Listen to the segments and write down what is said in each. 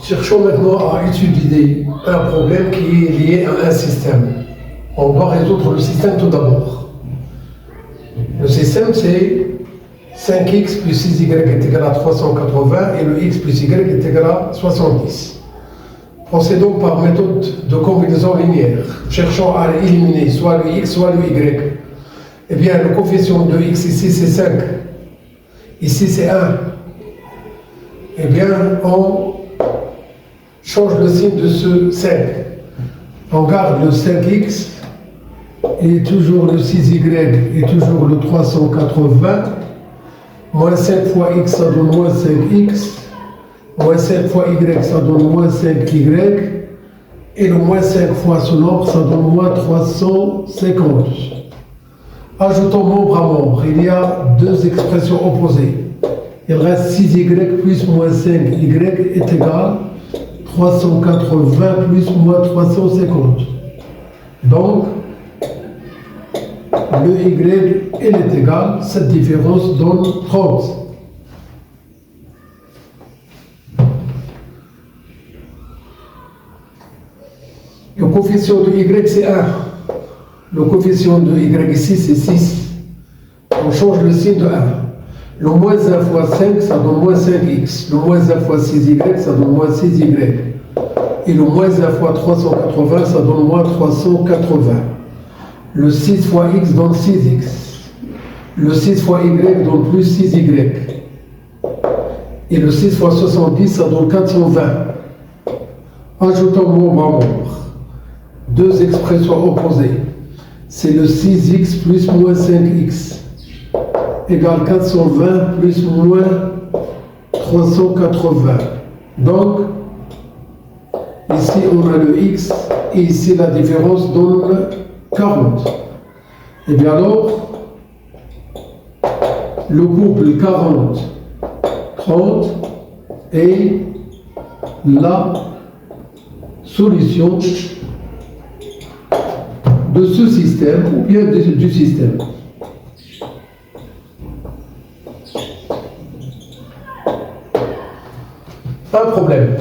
Cherchons maintenant à étudier un problème qui est lié à un système. On doit résoudre le système tout d'abord. Le système, c'est 5x plus 6y est égal à 380 et le x plus y est égal à 70. Procédons par méthode de combinaison linéaire. Cherchons à éliminer soit le x, soit le y. Eh bien, le coefficient de x ici, c'est 5. Ici, c'est 1. Eh bien, on change le signe de ce 5. On garde le 5x et toujours le 6y et toujours le 380. Moins 5 fois x, ça donne moins 5x. Moins 5 fois y, ça donne moins 5y. Et le moins 5 fois ce nombre, ça donne moins 350. Ajoutons membre à membre. Il y a deux expressions opposées. Il reste 6y plus moins 5y est égal 380 plus moins 350. Donc, le y, il est égal, cette différence donne 30. Le coefficient de y, c'est 1. Le coefficient de y ici, c'est 6. On change le signe de 1. Le moins 1 fois 5, ça donne moins 5x. Le moins 1 fois 6y, ça donne moins 6y. Et le moins 1 fois 380, ça donne moins 380. Le 6 fois x donne 6x. Le 6 fois y donne plus 6y. Et le 6 fois 70, ça donne 420. Ajoutons membre à membre. Deux expressions opposées. C'est le 6x plus moins 5x égale 420 plus moins 380. Donc, ici on a le x et ici la différence donne 40. Et bien alors, le couple 40-30 est la solution de ce système ou bien du système. Un problème.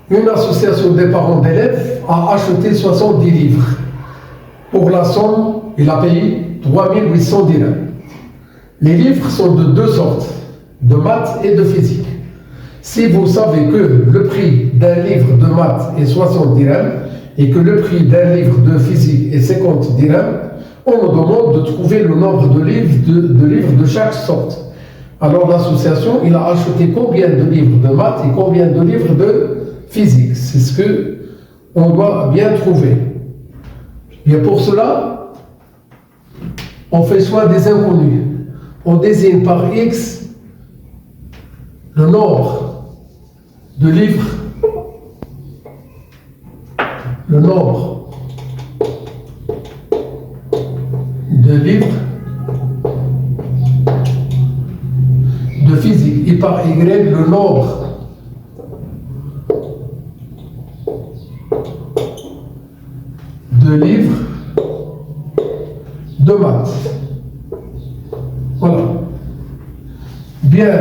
Une association des parents d'élèves a acheté 70 livres. Pour la somme, il a payé 3800 dirhams. Les livres sont de deux sortes, de maths et de physique. Si vous savez que le prix d'un livre de maths est 60 dirhams et que le prix d'un livre de physique est 50 dirhams, on nous demande de trouver le nombre de livres de chaque sorte. Alors l'association, il a acheté combien de livres de maths et combien de livres de physique. C'est ce que on doit bien trouver. Bien pour cela, on fait choix des inconnus. On désigne par X le nombre de livres, le nombre de livres de physique et par Y le nombre de livres de maths. Voilà. Bien,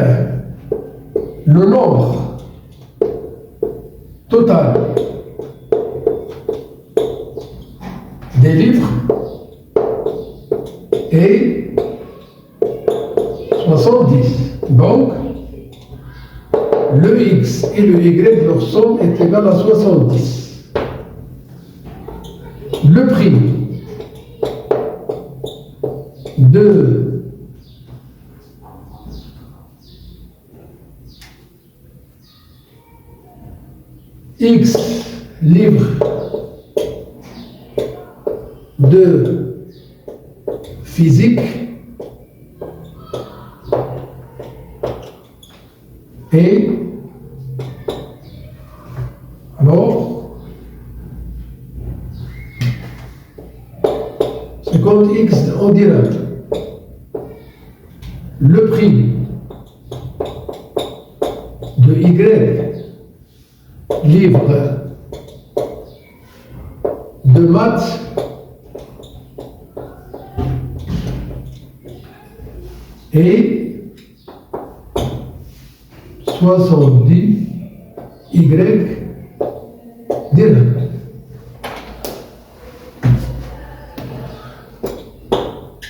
le nombre total des livres est 70. Donc, le X et le Y, leur somme est égale à 70. Le prix de X livres de physique et alors 50x en direct. Le prix de Y livre de maths et 70 y dirhams.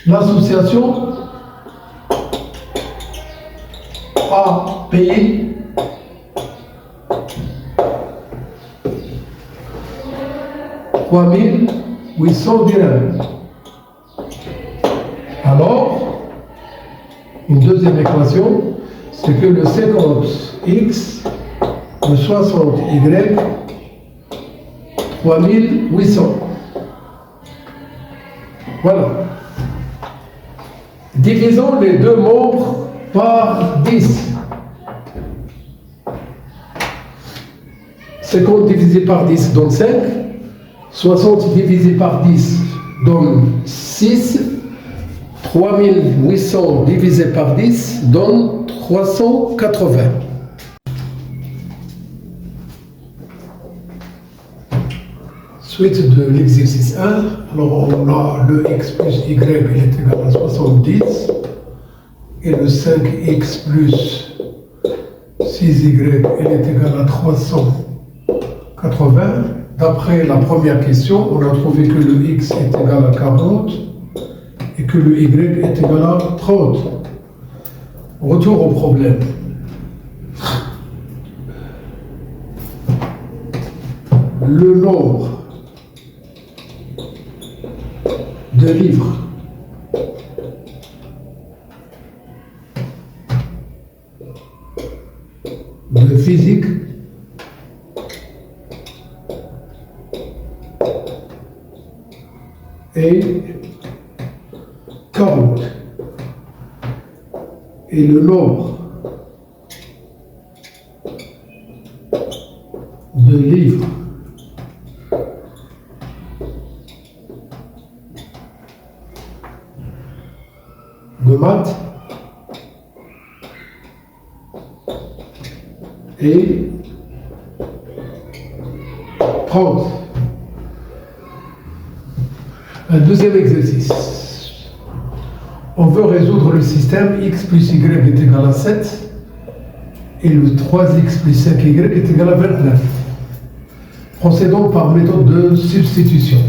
L'association a payé $3,800 dirhams. Alors, une deuxième équation, c'est que le 50x, le 60y, 3800. Voilà. Divisons les deux membres par 10. 50 divisé par 10 donne 5. 60 divisé par 10 donne 6. 3800 divisé par 10 donne 380. Suite de l'exercice 1, alors on a le x plus y, il est égal à 70, et le 5x plus 6y, il est égal à 380. D'après la première question, on a trouvé que le x est égal à 40 et que le y est égal à 30. Retour au problème. Le nombre de livres de physique est 40 et le nombre de livres de maths et 30. Un deuxième exercice. On veut résoudre le système x plus y est égal à 7 et le 3x plus 5y est égal à 29. Procédons par méthode de substitution.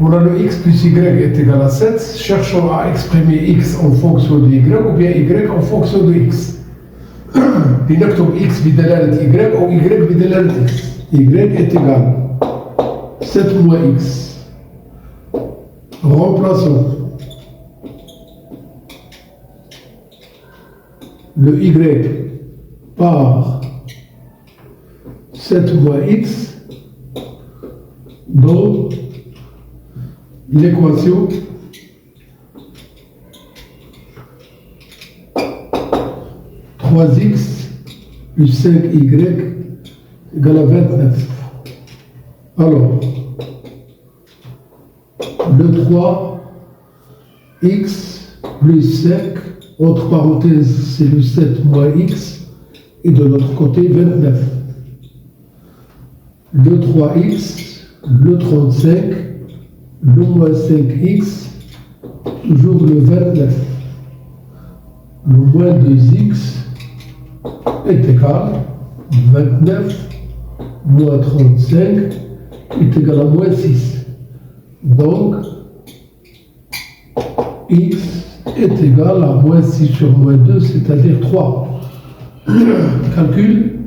On a le x plus y est égal à 7. Cherchons à exprimer x en fonction de y ou bien y en fonction de x. لنكتب x بدلالة y ou y بدلالة x. y est égal à 7 moins x. Remplaçons le y par 7 moins x dans l'équation 3x plus 5y égale à 29. Alors, le 3x plus 5, entre parenthèses, c'est le 7 moins x, et de l'autre côté, 29. Le 3x, le 35, le moins 5x, toujours le 29. Le moins 2x est égal à 29 moins 35 est égal à moins 6. Donc, x est égal à moins 6 sur moins 2, c'est-à-dire 3. Calcul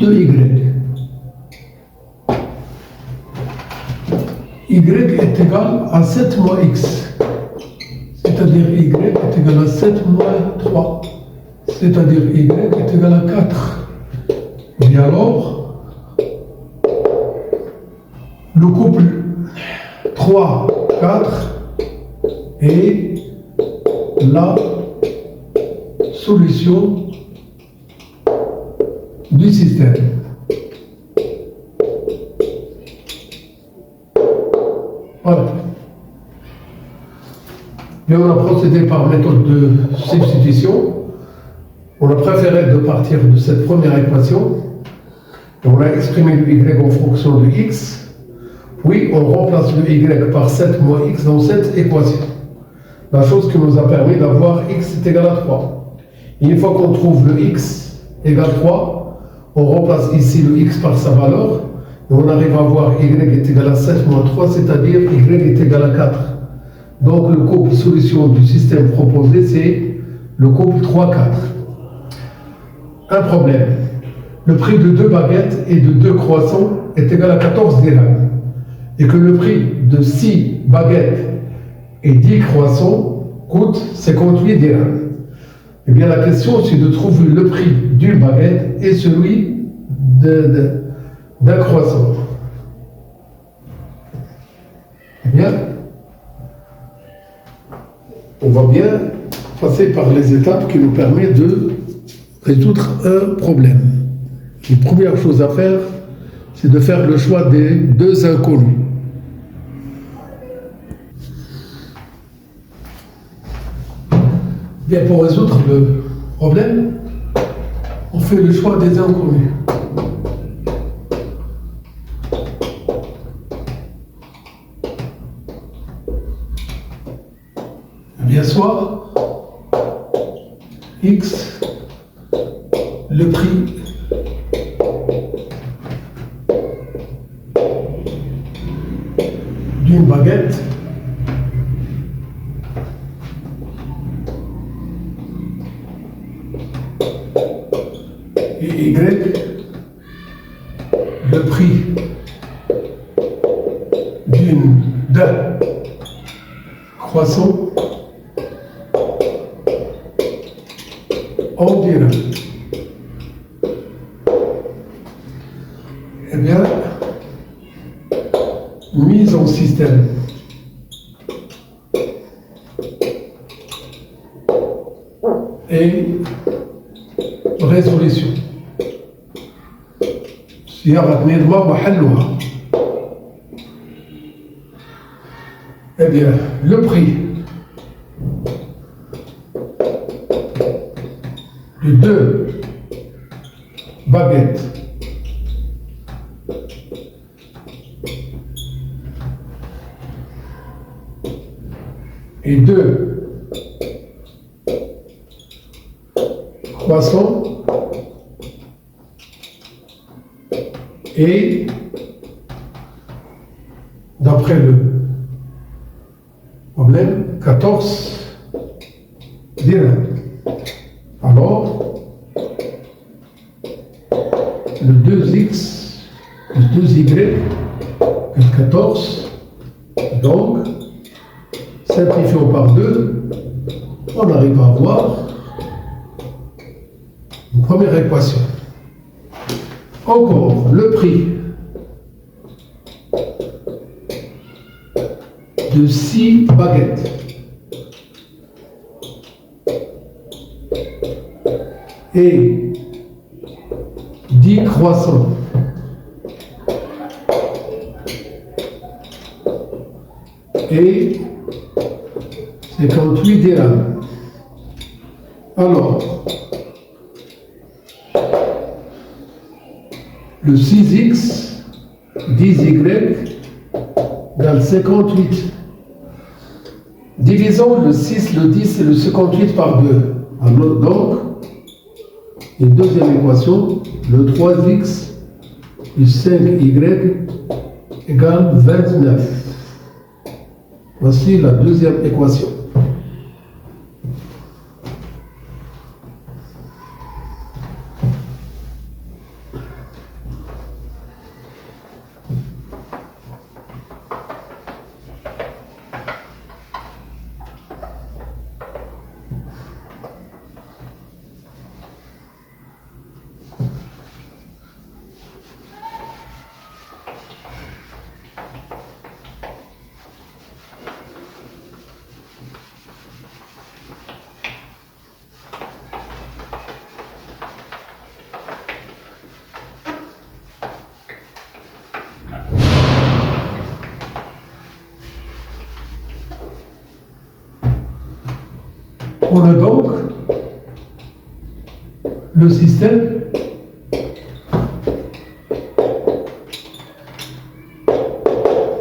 de y. Y est égal à 7 moins x. C'est-à-dire y est égal à 7 moins 3. C'est-à-dire y est égal à 4. Et alors, le couple 3, 4 est la solution du système. Voilà. Et on a procédé par méthode de substitution. On a préféré de partir de cette première équation. Et on a exprimé le y en fonction de x. Puis on remplace le y par 7 moins x dans cette équation. La chose qui nous a permis d'avoir x est égal à 3. Une fois qu'on trouve le x égale 3, on remplace ici le x par sa valeur, et on arrive à voir y est égal à 7 moins 3, c'est-à-dire y est égal à 4. Donc le couple solution du système proposé, c'est le couple 3-4. Un problème. Le prix de 2 baguettes et de 2 croissants est égal à 14 dirhams. Et que le prix de 6 baguettes et 10 croissants coûte 58 dirhams. Eh bien, la question, c'est de trouver le prix d'une baguette et celui d'un croissant. Eh bien, on va bien passer par les étapes qui nous permettent de résoudre un problème. La première chose à faire, c'est de faire le choix des deux inconnus. Bien, pour résoudre le problème, on fait le choix des inconnus. Bien soit x, le prix d'une baguette et y, le prix d'un croissant en dirhams. Eh bien, mise en système. Et résolution. صياغة نظمة وحلها. Eh bien, le prix de 2 baguettes et 2 croissants et d'après le problème 14 dirhams. Alors le 2x plus 2y plus 14, donc simplifions par 2, on arrive à avoir une première équation. Encore, le prix de 6 baguettes et 10 croissants et 58 dirhams. Alors, le 6x, 10y égale 58. Divisons le 6, le 10 et le 58 par 2. Alors, donc, une deuxième équation, le 3x plus 5y égale 29. Voici la deuxième équation. On a donc le système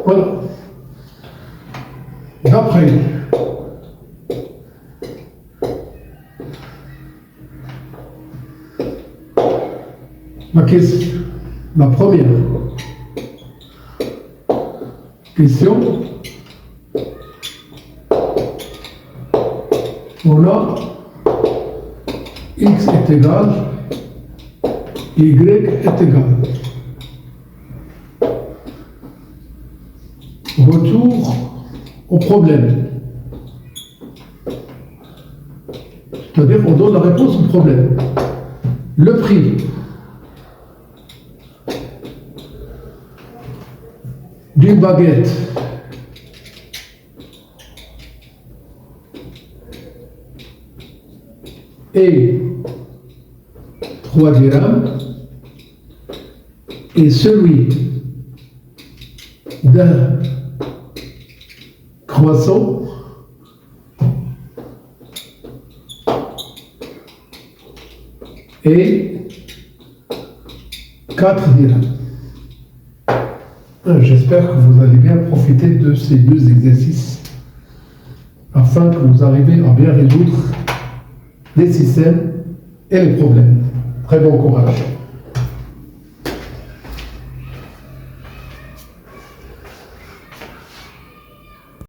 voilà. D'après La première question, on a x est égal, y est égal. Retour au problème. C'est-à-dire qu'on donne la réponse au problème. Le prix d'une baguette est 3 dirhams et celui d'un croissant et 4 dirhams. J'espère que vous allez bien profiter de ces deux exercices afin que vous arriviez à bien résoudre les systèmes et les problèmes. Très bon courage.